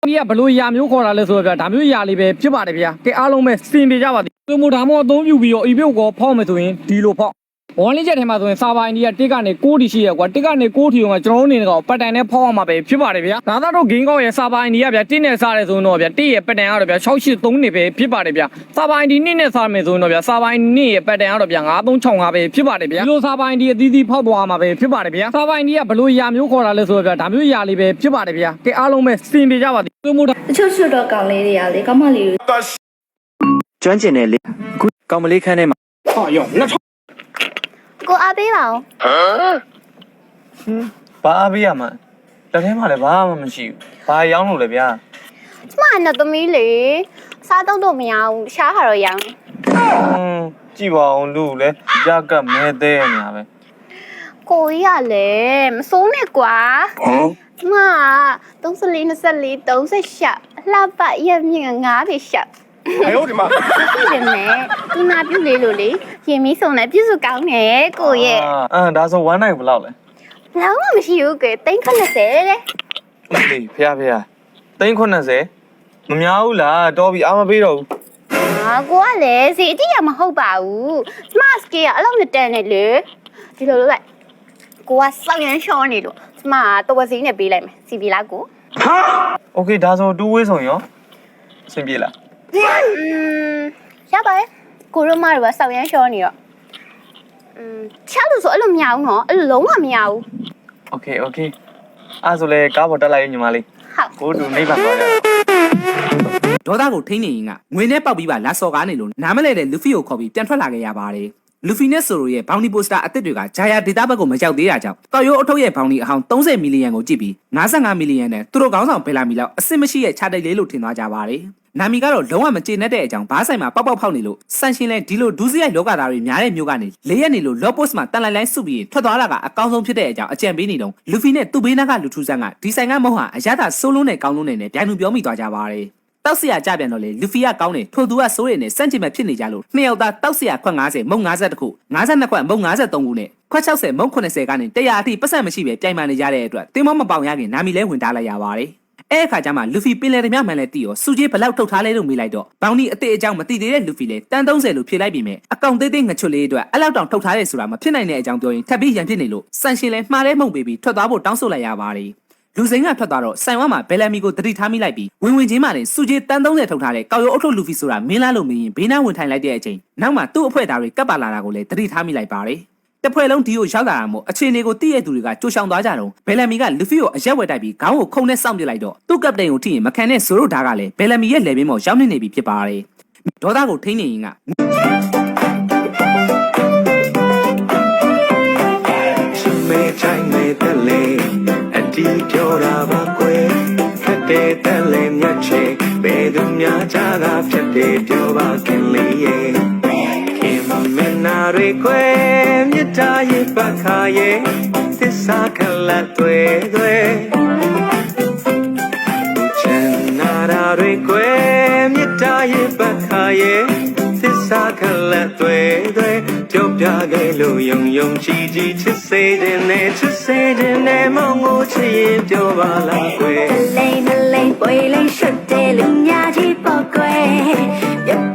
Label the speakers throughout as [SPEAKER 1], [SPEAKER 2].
[SPEAKER 1] ဒီကဘလို့ရာမျိုးခေါ်တာလဲဆိုတော့ဗျာဒါမျိုးရာလေးပဲဖြစ်ပါတယ်ဗျာကဲအားလုံးပဲစင်ပြေကြပါသည်သူမို့ဒါမှမဟုတ်အသုံးပြုပြီးတော့ဤပြုတ်ကိုဖောက်မယ်ဆိုရင်ဒီလိုဖောက်ဝန်လင်းချက်ထဲမှာဆိုရင်စာပိုင်ဒီကတစ်ကနေ6တီရှိရကွာတစ်ကနေ6တီကကျွန်တော်တို့အနေနဲ့ကပတ်တန်နဲ့ဖောက်အောင်မှာပဲဖြစ်ပါတယ်ဗျာဒါတော့ဂိမ်းကောက်ရဲ့စာပိုင်ဒီကဗျာ1နဲ့စားတယ်ဆိုရင်တော့ဗျာ1ရဲ့ပတ်တန်ကတော့ဗျာ683နေပဲဖြစ်ပါတယ်ဗျာစာပိုင်ဒီ2နဲ့စားမယ်ဆိုရင်တော့ဗျာစာပိုင်2ရဲ့ပတ်တန်ကတော့ဗျာ9365ပဲဖြစ်ပါတယ်ဗျာဒီလိုစာပိုင်ဒီအသီးသီးဖောက်သွားမှာပဲဖြစ်ပါတယ်ဗျာစာပိုင်ဒီကဘလို့ရာမျိုးခေါ်တာလဲဆိုတော့ဗျာဒါမျိုးရာလေးပဲဖြစ်ပါတယ်ဗျာကဲအားလုံးပဲစင်ပြေကြပါသည်သူမို့
[SPEAKER 2] တချို့တော့ကောင်းလေးတွေကလေကောင်းမလေးတွေ
[SPEAKER 3] ကျွမ်းကျင်တဲ့လေအခုကောင်းမလေးခန်းထဲမှာ
[SPEAKER 1] ဟာယောလက်
[SPEAKER 2] ကိုအားပေးပါဦး
[SPEAKER 3] ဘာအားပေးရမှာလက်ထဲမှာလည်းဘာမှမရှိဘူးဘာရောင်းလို့လဲဗျာ
[SPEAKER 2] ကျမနဲ့သမီးလေစားတော့မရဘူးရှားဟာတော့ရောင်း
[SPEAKER 3] ကြည့်ပါအောင်လူလည်းရကမဲသေးနေတာပဲ
[SPEAKER 2] ကိုကြီးကလည်းမစိုးနဲ့ကွာကျမ34 24 38လှပရက်မြင့်9ပြီရှောက်
[SPEAKER 1] 哎呦我的妈！
[SPEAKER 2] ဒီမဲ့ဒီနာပြုတ်လေးလို့လေရင်မီးစုံနဲ့ပြုတ်စုကောင်းတယ်ကိုရဲ့
[SPEAKER 3] ဒါဆို1 night ဘယ်လောက်လဲ
[SPEAKER 2] ဘယ်မှမရှိဘူးက390တဲ့
[SPEAKER 3] အေးဖေ390မများဘူးလားတော်ပြီအားမပေးတော့ဘူး
[SPEAKER 2] ကိုကလည်းစီအတိရမဟုတ်ပါဘူးကျမစကေးကအလောက်နဲ့တန်နေလေဒီလိုလုပ်လိုက်ကိုကစောက်ရမ်းရှောင်းနေလို့ကျမတော်စီနဲ့ပေးလိုက်မယ်စီပြီလားကို
[SPEAKER 3] ဟာโอเคဒါဆို2 way ဆိုရင်ရောအဆင်ပြေလား
[SPEAKER 2] ရပါတယ်ကိုတို့မတို့ကစောက်ရမ်းရှောနေတော့ချားလို့ဆိုအဲ့လိုမရဘူးနော်အဲ့လိုလုံးဝမရဘူး
[SPEAKER 3] โอเคအဲ့ဆိုလေကားပေါ်တက်လိုက်ညီမလေး
[SPEAKER 2] ဟုတ်
[SPEAKER 3] ကိုတို့နေပါသွားကြ
[SPEAKER 4] ဒေါသကိုထိန်းနေရင်ကငွေနဲ့ပေါက်ပြီးပါလာစော်ကားနေလို့နားမလဲတဲ့လူဖီကိုခေါ်ပြီးပြန်ထွက်လာခဲ့ရပါတယ်လူဖီနဲ့ဆိုရိုရဲ့ဘောင်နီပိုစတာအသစ်တွေကဂျာယာဒေတာဘက်ကိုမရောက်သေးတာကြောင့်တော်ရိုးအထုပ်ရဲ့ဘောင်နီအဟောင်း30မီလီယံကိုကြည့်ပြီး55မီလီယံနဲ့သူတို့ခေါင်းဆောင်ဘယ်လာမီလောက်အစ်စ်မရှိရဲ့ခြားတိုက်လေးလို့ထင်သွားကြပါတယ်နာမီကတော့လုံးဝမကျေနပ်တဲ့အကြောင်းဘားဆိုင်မှာပေါက်ပေါက်ဖောက်နေလို့ဆန်ရှင်လဲဒီလိုဒူးစရိုက်လောကသားတွေများတဲ့မျိုးကနေ၄ရက်နေလို့လော့ပို့စ်မှာတန်လိုက်စုပြီးထွက်သွားတာကအကောင်းဆုံးဖြစ်တဲ့အကြောင်းအကြံပေးနေတော့လူဖီနဲ့သူ့ဘေးနားကလူထူးဆန်းကဒီဆိုင်ကမဟုတ်ဟာအရသာဆိုးလုံးနဲ့ကောင်းလုံးနဲ့ဒိုင်လူပြောမိသွားကြပါတယ်တောက်စရာကြပြန်တော့လေလူဖီကကောင်းတယ်ထို့သူကစိုးရည်နဲ့စန့်ကျင်မဲ့ဖြစ်နေကြလို့နှစ်ယောက်သားတောက်စရာခွက်50မုံ50ခု52ခွက်မုံ53ခုနဲ့ခွက်60မုံ80ကနေ100အထိပတ်စံမရှိပဲပြိုင်မှန်နေကြတဲ့အတွက်တင်းမောမပေါင်ရခင်နာမီလဲဝင်ထားလိုက်ရပါတယ်အဲ့အခါကျမှလူဖီပင်လယ်ဓမြမှန်လဲတီးရောစူကြီးဘလောက်ထုတ်ထားလဲလို့မေးလိုက်တော့ဘောင်ဒီအစ်အကြောင်းမသိသေးတဲ့လူဖီလဲတန်30လို့ဖြေလိုက်ပြီးမြဲအကောင်သေးသေးငချွတ်လေးအတွက်အဲ့လောက်တောင်ထုတ်ထားတယ်ဆိုတာမဖြစ်နိုင်တဲ့အကြောင်းပြောရင်ထပ်ပြီးရန်ဖြစ်နေလို့ဆန်ရှင်လဲမှားလဲမှုန်ပေးပြီးထွက်သွားဖို့တောင်းဆိုလိုက်ရပါတယ်လူစိမ်းကထွက်သွားတော့ဆိုင်ဝါမှာဘယ်လမီကိုတတိထားမိလိုက်ပြီးဝင်ချင်းမှလည်းစူကြီးတန်30ထုတ်ထားတဲ့ကောက်ရုံအုပ်ထုပ်လူဖီဆိုတာမင်းလားလို့မင်းရင်ဘေးနားဝင်ထိုင်လိုက်တဲ့အချိန်နောက်မှသူ့အဖွဲ့သားတွေကပ်ပါလာတာကိုလည်းတတိထားမိလိုက်ပါတယ်တဖွဲ့လုံးဒီကိုရောက်လာတာမို့အခြေအနေကိုသိရတဲ့သူတွေကကြိုးချောင်သွားကြတော့ဘယ်လမီကလူဖီကိုအရက်ဝဲတိုက်ပြီးခေါင်းကိုခုံနဲ့စောင့်ပစ်လိုက်တော့သူ့ကပတိန်ကိုထိရင်မခံတဲ့ဇိုရိုဓာကလည်းဘယ်လမီရဲ့လေပင်ပေါ်ရောက်နေပြီဖြစ်ပါတယ်ဒေါသကိုထိန်းနေရင်က
[SPEAKER 5] မေချိုင်းမေတလေအတီးပြောတာပါကွယ်ခက်တဲ့တလေမြတ်ချေဘယ်သူများချာကဖြစ်တယ်ပြောပါခင်လေးရဲ့ခင်မနာရီကွယ်မြတ်တာရဲ့ပခါရဲ့သစ္စာခလတ်တွေချင်နာရီကွယ်မြတ်တာရဲ့ပခါရဲ့သစ္စာခလတ်တွေပြောပြခဲ့လို့ယုံကြည်ချစ်စေတဲ့နဲ့ချစ်စေတဲ့နဲ့မောင်ကိုချစ်ရင်ပြောပါလားကွယ်လိမ့်ပွေလိမ့်ရှက်တဲ့လူများကြီးပေါ့ကွယ်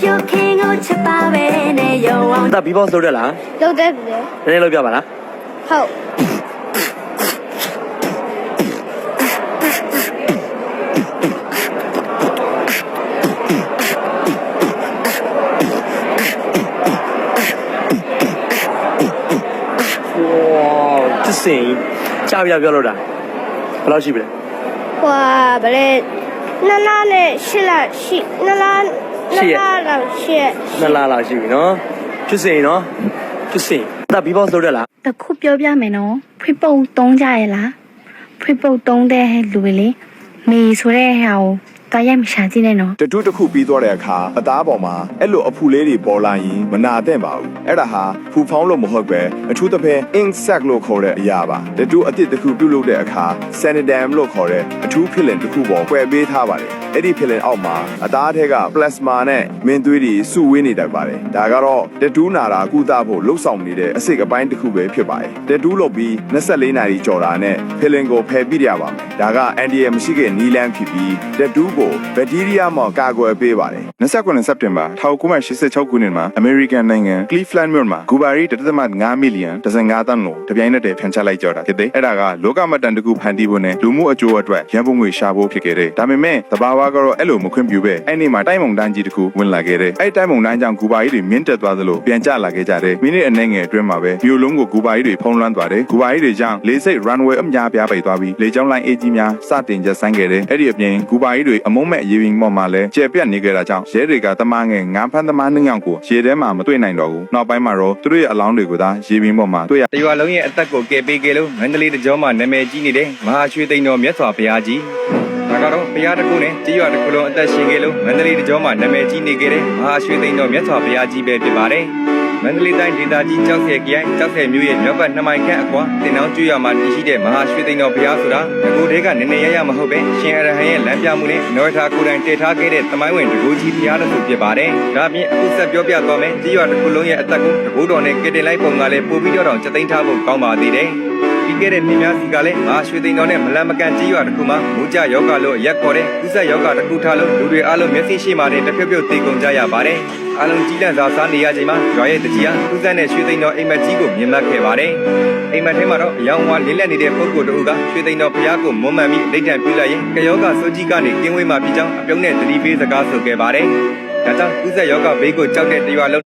[SPEAKER 5] ပြောခင်ကိုချစ်ပါပဲနဲ့ရောအောင်
[SPEAKER 3] ဒါဘီဘောဆိုရလား
[SPEAKER 2] လုပ်တဲ့
[SPEAKER 3] နည်းနည်းလုပ်ပြပါလား
[SPEAKER 2] ဟုတ်
[SPEAKER 3] တစင်ကြားပြပြောလို့တာဘယ်လောက်ရှိပြီလဲ
[SPEAKER 2] ဟွာဗလဲ2လနဲ့8လရှိ2လလောက်
[SPEAKER 3] လောက်ရှိပြီနော်ဖြစ်စင်နော်ဖြစ်စင်ဒါဘီဘောဆိုရလား
[SPEAKER 2] တခုပြောပြမယ်နော်ဖွေးပုတ်သုံးကြရလားဖွေးပုတ်သုံးတဲ့လူလေမေဆိုတဲ့ဟာကိုတားရိုက်မရှာကြည့်နဲ့နော်
[SPEAKER 6] တတူးတစ်ခုပြီးသွားတဲ့အခါအသားပေါ်မှာအဲ့လိုအဖူလေးတွေပေါ်လာရင်မနာသင့်ပါဘူးအဲ့ဒါဟာဖူဖောင်းလို့မဟုတ်ပဲအထူးသဖြင့် insect လို့ခေါ်တဲ့အရာပါတတူးအသစ်တစ်ခုပြုတ်လို့တဲ့အခါ sanitarium လို့ခေါ်တဲ့အထူးဖြစ်လင်တစ်ခုပေါ်ကွယ်ပေးထားပါတယ် အဲ့ဒီဖီလင်အောက်မှာအသားထဲက plasma နဲ့မင်းသွေးတွေစုဝေးနေတတ်ပါတယ်ဒါကတော့တက်တူးနာတာကုသဖို့လှုပ်ဆောင်နေတဲ့အစိတ်အပိုင်းတစ်ခုပဲဖြစ်ပါတယ်တက်တူးလုပ်ပြီး24နာရီကြော်တာနဲ့ဖီလင်ကိုဖယ်ပြရပါမယ်ဒါကအန်ဒီရဲ့မရှိတဲ့နီလန်းဖြစ်ပြီးတက်တူးကိုဘက်တီးရီးယားမှာကာကွယ်ပေးပါတယ်29စက်တင်ဘာ1986ခုနှစ်မှာအမေရိကန်နိုင်ငံ Cleveland မြို့မှာဂူဘာရီ1.5 မီလီယံ15သန်းလို့တပြိုင်နက်တည်းဖြန့်ချလိုက်ကြတာဖြစ်တယ်အဲ့ဒါကလောကမတန်တကူဖန်တီးဖို့နဲ့လူမှုအကျိုးအတွက်ရန်ပုံငွေရှာဖို့ဖြစ်ခဲ့တယ်ဒါပေမဲ့တဘာဝကတော့အဲ့လိုမခွင့်ပြုပဲအဲ့ဒီမှာတိုင်းမုံတန်းကြီးတစ်ခုဝင်လာခဲ့တယ်အဲ့တိုင်းမုံတန်းကြောင့်ဂူဘာရီတွေမြင့်တက်သွားသလိုပြန်ကျလာခဲ့ကြတယ်မိနစ်အနည်းငယ်အတွင်းမှာပဲမြို့လုံးကိုဂူဘာရီတွေဖုံးလွှမ်းသွားတယ်ဂူဘာရီတွေကြောင့်လေဆိပ် runway အများပြားပိတ်သွားပြီးလေကြောင်းလိုင်းအေးကြီးများစတင်ကျဆင်းခဲ့တယ်အဲ့ဒီအပြင်ဂူဘာရီတွေအမုန်းမဲ့ရေပြင်ပေါ်မှာလည်းကျယ်ပြန့်နေကြတာကြောင့်ရဲတွေကတမငယ်ငါးဖမ်းသမားနှင်းယောက်ကိုရေထဲမှာမတွေ့နိုင်တော့ဘူးနောက်ပိုင်းမှာတော့သူတို့ရဲ့အလောင်းတွေကိုသာရေပြင်ပေါ်မှာတွေ့ရ
[SPEAKER 5] တရွာလုံးရဲ့အသက်ကိုကယ်ပေးခဲ့လို့မန္တလေးတကြောမှာနာမည်ကြီးနေတဲ့မဟာရွှေသိန်းတော်မြတ်စွာဘုရားကြီးဒါကတော့ဘုရားတစ်ခုနဲ့ကြေးရွာတစ်ခုလုံးအသက်ရှင်ခဲ့လို့မန္တလေးတကြောမှာနာမည်ကြီးနေခဲ့တဲ့မဟာရွှေသိန်းတော်မြတ်စွာဘုရားကြီးပဲဖြစ်ပါတယ်မန္တလေးတိုင်းဒေသကြီးကြောက်ဆယ်ခရိုင်ကြောက်ဆယ်မြို့ရဲ့မြောက်ဘက်2မိုင်ခန့်အကွာတင်တောင်ကျွော်မှာတည်ရှိတဲ့မဟာရွှေသိန်းတော်ဘုရားဆိုတာငကိုတဲကနည်းနည်းရရမဟုတ်ပဲရှင်အရဟံရဲ့လမ်းပြမှုနဲ့နောထာကိုယ်တိုင်တည်ထားခဲ့တဲ့သမိုင်းဝင်တကူကြီးဘုရားတစ်ခုဖြစ်ပါတယ်ဒါပြင်အခုဆက်ပြောပြသွားမယ်ကြေးရွာတစ်ခုလုံးရဲ့အသက်ကိုတကူတော်နဲ့ကယ်တင်လိုက်ပုံကလည်းပို့ပြီးတော့စသိမ်းထားဖို့ကောင်းပါသေးတယ်ပြီးခဲ့တဲ့နှစ်များစီကလည်းမဟာရွှေသိန်းတော်နဲ့မလန်မကန်ကြေးရွာတစ်ခုမှာမူကြယောဂလို့ရက်ခေါ်တဲ့ကုသယောဂတစ်ခုထားလို့လူတွေအားလုံးမျက်စိရှိမှတင်တစ်ဖြုတ်ဖြုတ်သိကုန်ကြရပါတယ်အားလုံးကြီးလန့်စွာစားနေရချိန်မှာရွာရဲ့တကြီးဟာကုသနဲ့ရွှေသိန်းတော်အိမ်မက်ကြီးကိုမြင်မှတ်ခဲ့ပါတယ်အိမ်မက်ထဲမှာတော့အယောင်ဝါလင်းလက်နေတဲ့ပုဂ္ဂိုလ်တို့ကရွှေသိန်းတော်ဘုရားကိုမွမ်းမံပြီးအဋ္ဌံပြုလိုက်ရင်ကယောဂဆိုကြီးကနေကင်းဝေးမှဖြစ်ကြောင်းအပြုံးနဲ့သတိပေးစကားဆိုခဲ့ပါတယ်ဒါကြောင့်ကုသယောဂဘေးကိုကြောက်တဲ့တရွာလုံး